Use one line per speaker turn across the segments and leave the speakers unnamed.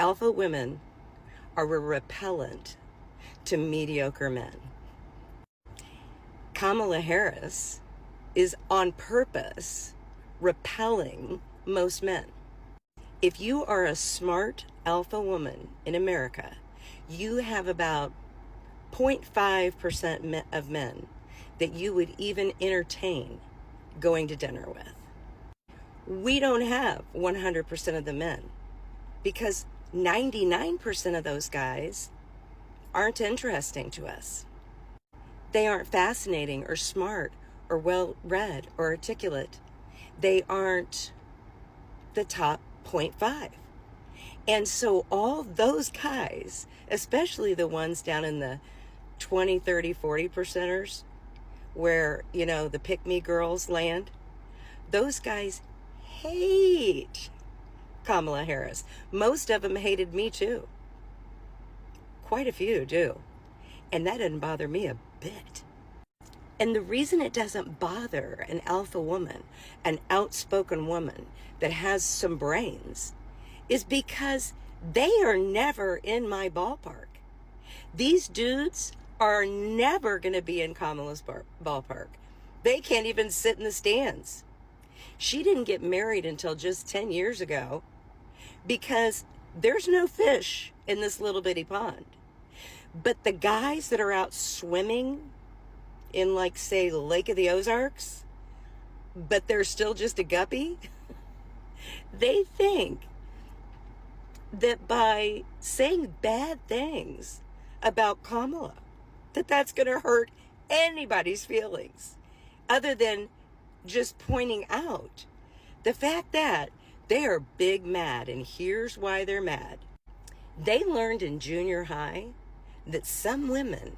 Alpha women are a repellent to mediocre men. Kamala Harris is on purpose repelling most men. If you are a smart alpha woman in America, you have about 0.5% of men that you would even entertain going to dinner with. We don't have 100% of the men because 99% of those guys aren't interesting to us. They aren't fascinating or smart or well-read or articulate. They aren't the top 0.5. And so all those guys, especially the ones down in the 20, 30, 40 percenters where, the pick-me girls land, those guys hate Kamala Harris. Most of them hated me too. Quite a few do. And that doesn't bother me a bit. And the reason it doesn't bother an alpha woman, an outspoken woman that has some brains, is because they are never in my ballpark. These dudes are never going to be in Kamala's ballpark. They can't even sit in the stands. She didn't get married until just 10 years ago because there's no fish in this little bitty pond. But the guys that are out swimming in, say, Lake of the Ozarks, but they're still just a guppy, they think that by saying bad things about Kamala, that's going to hurt anybody's feelings, other than just pointing out the fact that they are big mad. And here's why they're mad. They learned in junior high that some women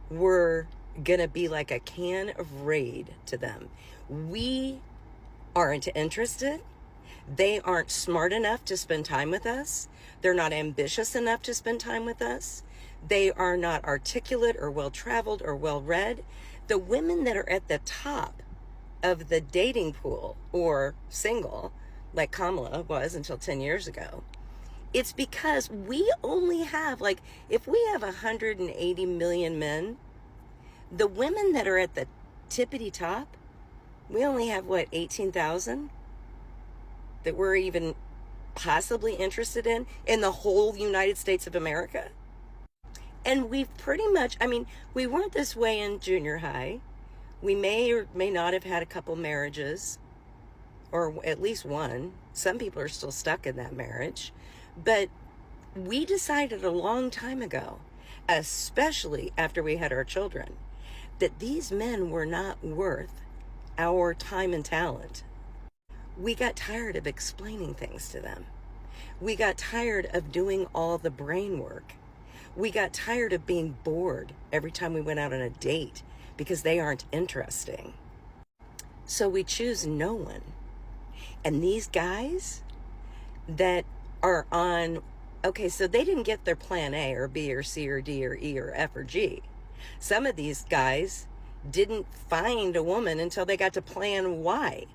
were going to be like a can of Raid to them. We aren't interested. They aren't smart enough to spend time with us. They're not ambitious enough to spend time with us. They are not articulate or well-traveled or well-read. The women that are at the top of the dating pool or single, like Kamala was until 10 years ago, it's because we only have, if we have 180 million men, the women that are at the tippity top, we only have, 18,000 that we're even possibly interested in the whole United States of America. And we've pretty much, we weren't this way in junior high. We may or may not have had a couple marriages, or at least one. Some people are still stuck in that marriage. But we decided a long time ago, especially after we had our children, that these men were not worth our time and talent. We got tired of explaining things to them. We got tired of doing all the brain work. We got tired of being bored every time we went out on a date because they aren't interesting. So we choose no one. And these guys that are on, so they didn't get their plan A or B or C or D or E or F or G. Some of these guys didn't find a woman until they got to plan Y.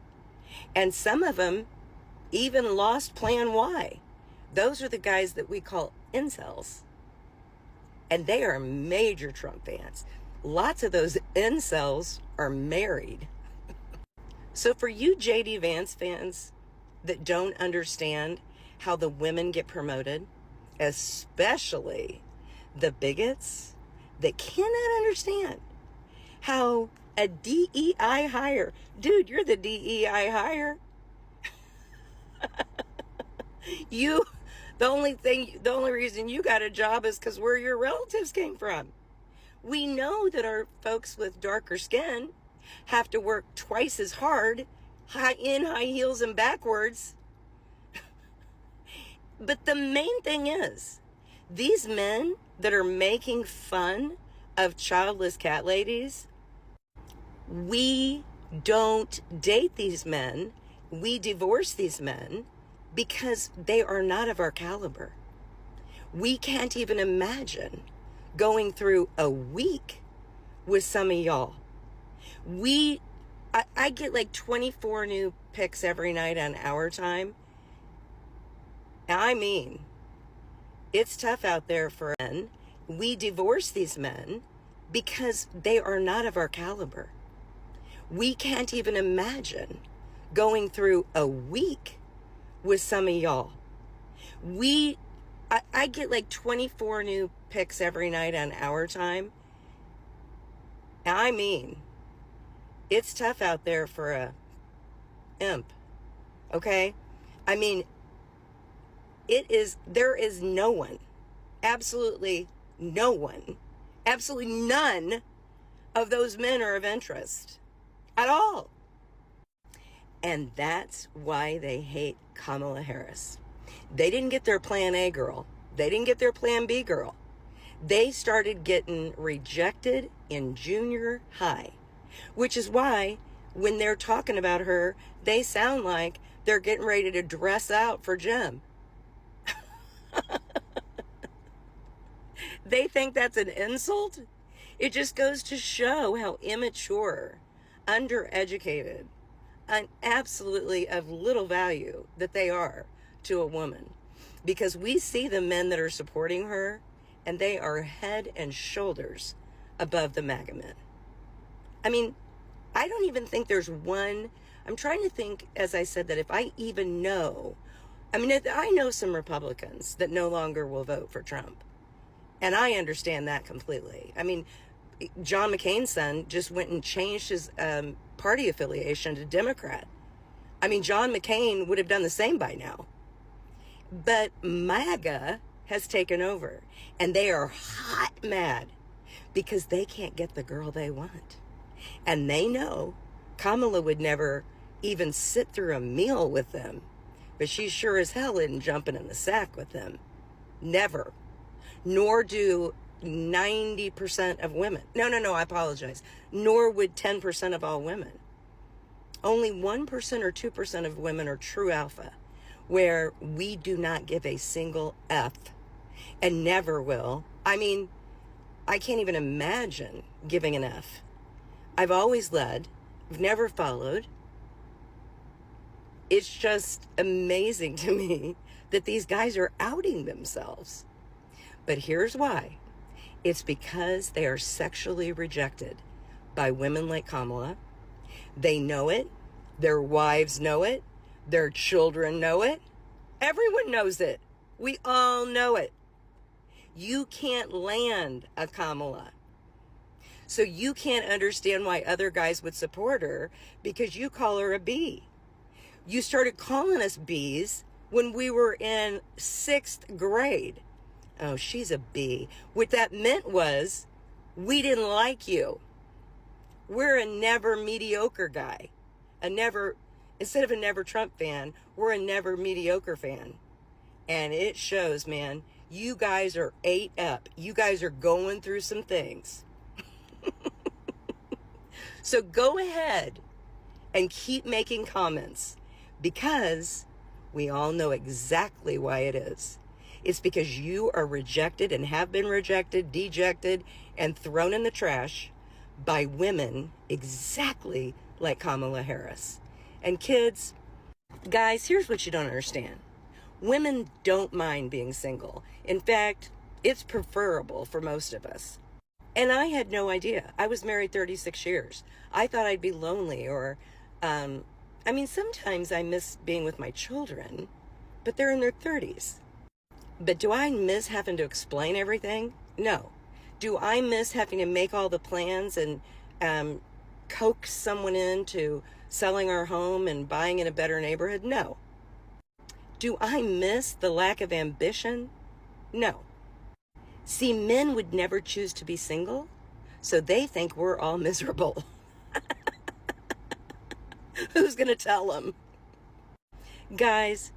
And some of them even lost plan Y. Those are the guys that we call incels. And they are major Trump fans. Lots of those incels are married. So for you J.D. Vance fans that don't understand how the women get promoted, especially the bigots that cannot understand how a DEI hire, dude, you're the DEI hire. The only reason you got a job is because where your relatives came from. We know that our folks with darker skin have to work twice as hard, high heels and backwards. But the main thing is, these men that are making fun of childless cat ladies, we don't date these men. We divorce these men because they are not of our caliber. We can't even imagine going through a week with some of y'all. I get 24 new pics every night on our time. It's tough out there for men. We divorce these men because they are not of our caliber. We can't even imagine going through a week with some of y'all. I get like 24 new pics every night on Our Time. I mean, it's tough out there for a imp, okay? I mean, there is no one, absolutely no one, absolutely none of those men are of interest at all. And that's why they hate Kamala Harris. They didn't get their plan A girl. They didn't get their plan B girl. They started getting rejected in junior high, which is why when they're talking about her, they sound like they're getting ready to dress out for gym. They think that's an insult. It just goes to show how immature, undereducated, and absolutely of little value that they are to a woman. Because we see the men that are supporting her, and they are head and shoulders above the MAGA men. I mean, I don't even think there's one. I'm trying to think, as I said, that if I even know, I mean, I know some Republicans that no longer will vote for Trump. And I understand that completely. I mean, John McCain's son just went and changed his party affiliation to Democrat. I mean, John McCain would have done the same by now. But MAGA has taken over, and they are hot mad because they can't get the girl they want. And they know Kamala would never even sit through a meal with them, but she sure as hell isn't jumping in the sack with them. Never. Nor do 90% of women. No, I apologize. Nor would 10% of all women. Only 1% or 2% of women are true alpha, where we do not give a single F and never will. I mean, I can't even imagine giving an F. I've always led, I've never followed. It's just amazing to me that these guys are outing themselves. But here's why. It's because they are sexually rejected by women like Kamala. They know it. Their wives know it. Their children know it. Everyone knows it. We all know it. You can't land a Kamala. So you can't understand why other guys would support her because you call her a B. You started calling us Bs when we were in 6th grade. Oh, she's a B. What that meant was we didn't like you. We're a never mediocre guy. Instead of a never Trump fan, we're a never mediocre fan. And it shows, man. You guys are ate up. You guys are going through some things. So go ahead and keep making comments because we all know exactly why it is. It's because you are rejected and have been rejected, dejected, and thrown in the trash by women exactly like Kamala Harris. And kids, guys, here's what you don't understand. Women don't mind being single. In fact, it's preferable for most of us. And I had no idea. I was married 36 years. I thought I'd be lonely sometimes I miss being with my children, but they're in their 30s. But do I miss having to explain everything? No. Do I miss having to make all the plans and coax someone into selling our home and buying in a better neighborhood? No. Do I miss the lack of ambition? No. See, men would never choose to be single, so they think we're all miserable. Who's going to tell them? Guys,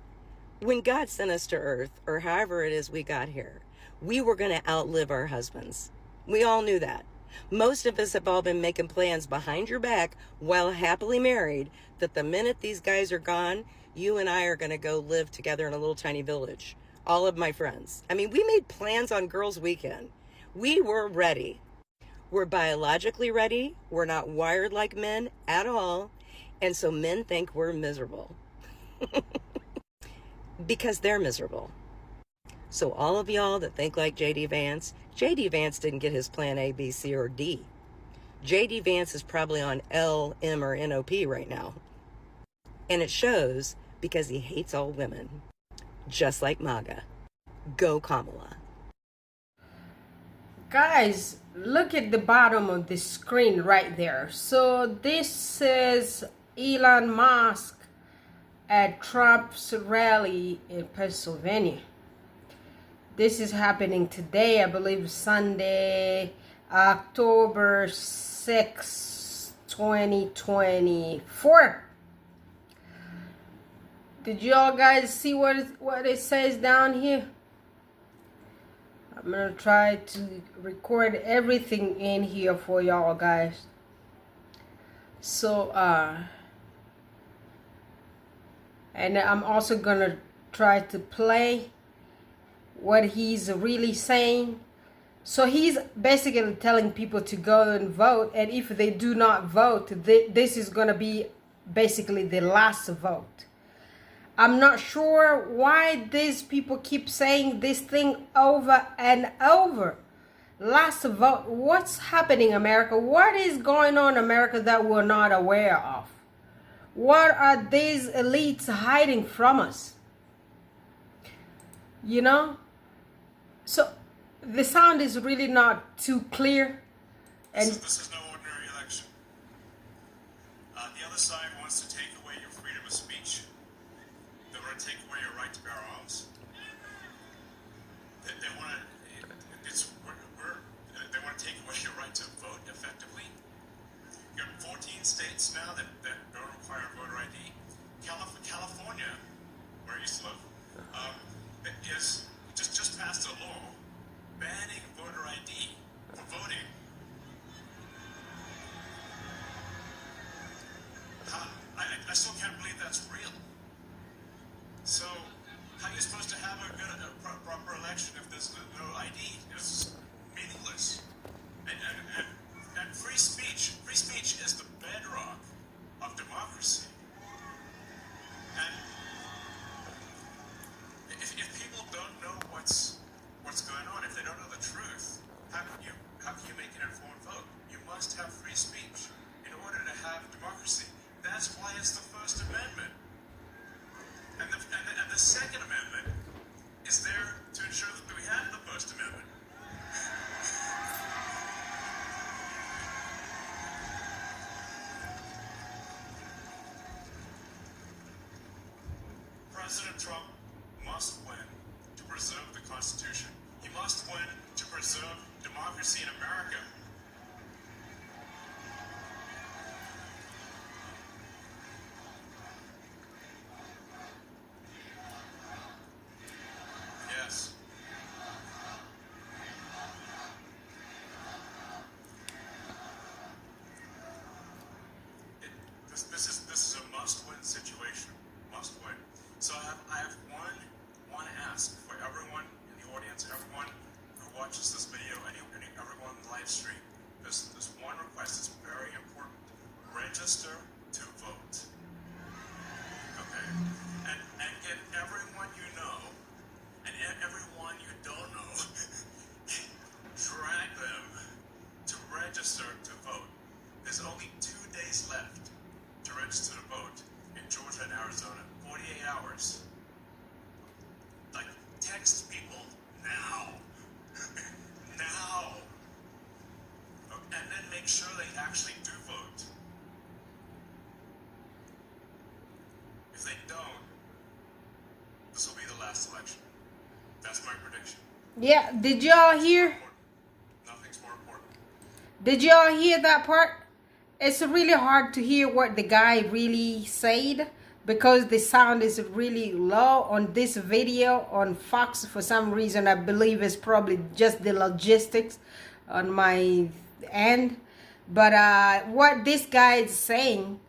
when God sent us to earth, or however it is we got here, we were going to outlive our husbands. We all knew that. Most of us have all been making plans behind your back while happily married that the minute these guys are gone, you and I are going to go live together in a little tiny village. All of my friends. I mean, we made plans on Girls' Weekend. We were ready. We're biologically ready. We're not wired like men at all. And so men think we're miserable. Because they're miserable. So all of y'all that think like JD Vance didn't get his plan A, B, C, or D. JD Vance is probably on L, M, or NOP right now. And it shows because he hates all women, just like MAGA. Go Kamala.
Guys, look at the bottom of the screen right there. So this is Elon Musk at Trump's rally in Pennsylvania. This is happening today, I believe Sunday, October 6, 2024. Did y'all guys see what it says down here? I'm gonna try to record everything in here for y'all guys. So and I'm also gonna try to play what he's really saying. So he's basically telling people to go and vote, and if they do not vote, this is gonna be basically the last vote. I'm not sure why these people keep saying this thing over and over. Last vote. What's happening, America? What is going on, America, that we're not aware of? What are these elites hiding from us? You know? So the sound is really not too clear. And
this is no ordinary election. The other side wants to take away your freedom of speech. They want to take away your right to bear arms. They want to. They want to take away your right to vote effectively. You have 14 states now that don't require voter ID. California, where I used to live, is just passed a law banning voter ID for voting. I still can't believe that's real. So, how are you supposed to have a proper election if there's no ID? It's meaningless. And free speech is the bedrock of democracy. And if people don't know what's going on, if they don't know the truth, how can you make an informed vote? You must have free speech in order to have democracy. That's why it's the First Amendment. And the Second Amendment is there to ensure that we have the First Amendment. President Trump must win to preserve the Constitution. He must win to preserve democracy in America. Yes. This is a must-win situation. Must win. So I have one ask for everyone in the audience, everyone who watches this video, everyone in the live stream. There's one request that's very important. Register to vote. Okay? And get everyone you know and everyone you don't know, drag them to register to vote. There's only 2 days left to register to vote in Georgia and Arizona. 48 hours. Like, text people now. Now. And then make sure they actually do vote. If they don't, this will be the last election. That's my prediction.
yeah, did y'all hear?
Nothing's more important.
Did y'all hear that part? It's really hard to hear what the guy really said because the sound is really low on this video on Fox. For some reason, I believe it's probably just the logistics on my end. But what this guy is saying,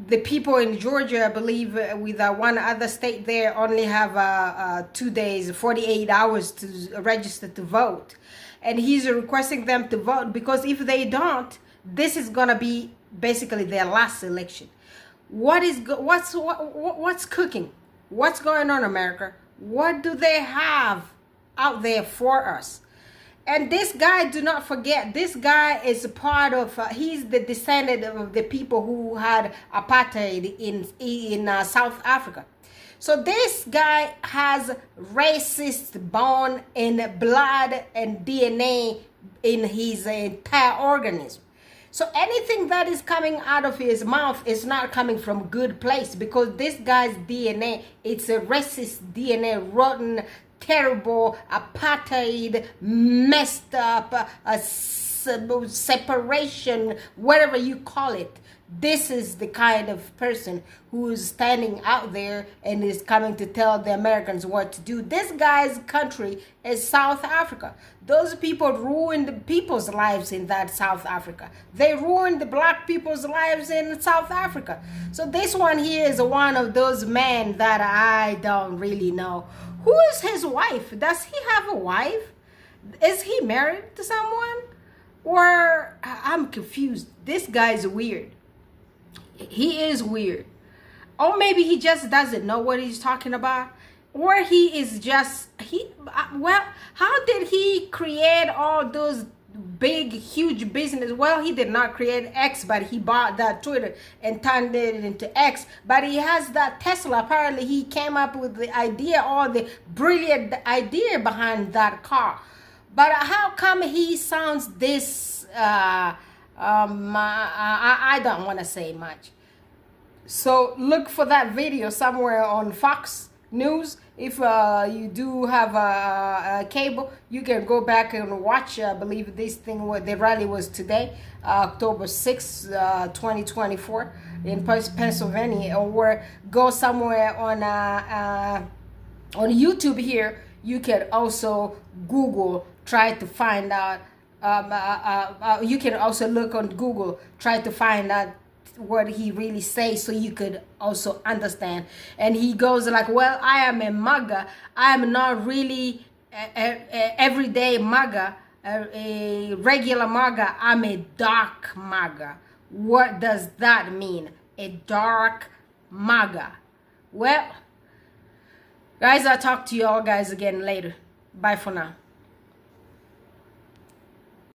the people in Georgia, I believe, with one other state there, only have 2 days, 48 hours to register to vote. And he's requesting them to vote because if they don't, this is gonna be basically their last election. What's cooking? What's going on, America? What do they have out there for us? And this guy, do not forget, this guy is a part of, he's the descendant of the people who had apartheid in South Africa. So this guy has racist bone and blood and DNA in his entire organism. So anything that is coming out of his mouth is not coming from good place, because this guy's DNA, it's a racist DNA, rotten, terrible, apartheid, messed up, separation, whatever you call it. This is the kind of person who is standing out there and is coming to tell the Americans what to do. This guy's country is South Africa. Those people ruined people's lives in that South Africa. They ruined the black people's lives in South Africa. So this one here is one of those men that I don't really know. Who is his wife? Does he have a wife? Is he married to someone? Or I'm confused. This guy's weird. He is weird. Or maybe he just doesn't know what he's talking about. Or he is just, well, how did he create all those big, huge business? Well, he did not create X, but he bought that Twitter and turned it into X. But he has that Tesla. Apparently, he came up with the idea, or the brilliant idea behind that car. But how come he sounds this, I don't want to say much. So look for that video somewhere on Fox News. If you do have a cable, you can go back and watch. I believe this thing, the rally was today, October 6, 2024 in Pennsylvania, or go somewhere on YouTube here. You can also Google, try to find out. You can also look on Google, try to find out what he really says, so you could also understand. And he goes like, well, I am a MAGA. I am not really a everyday MAGA, a regular MAGA. I'm a dark MAGA. What does that mean? A dark MAGA. Well, guys, I'll talk to you all guys again later. Bye for now.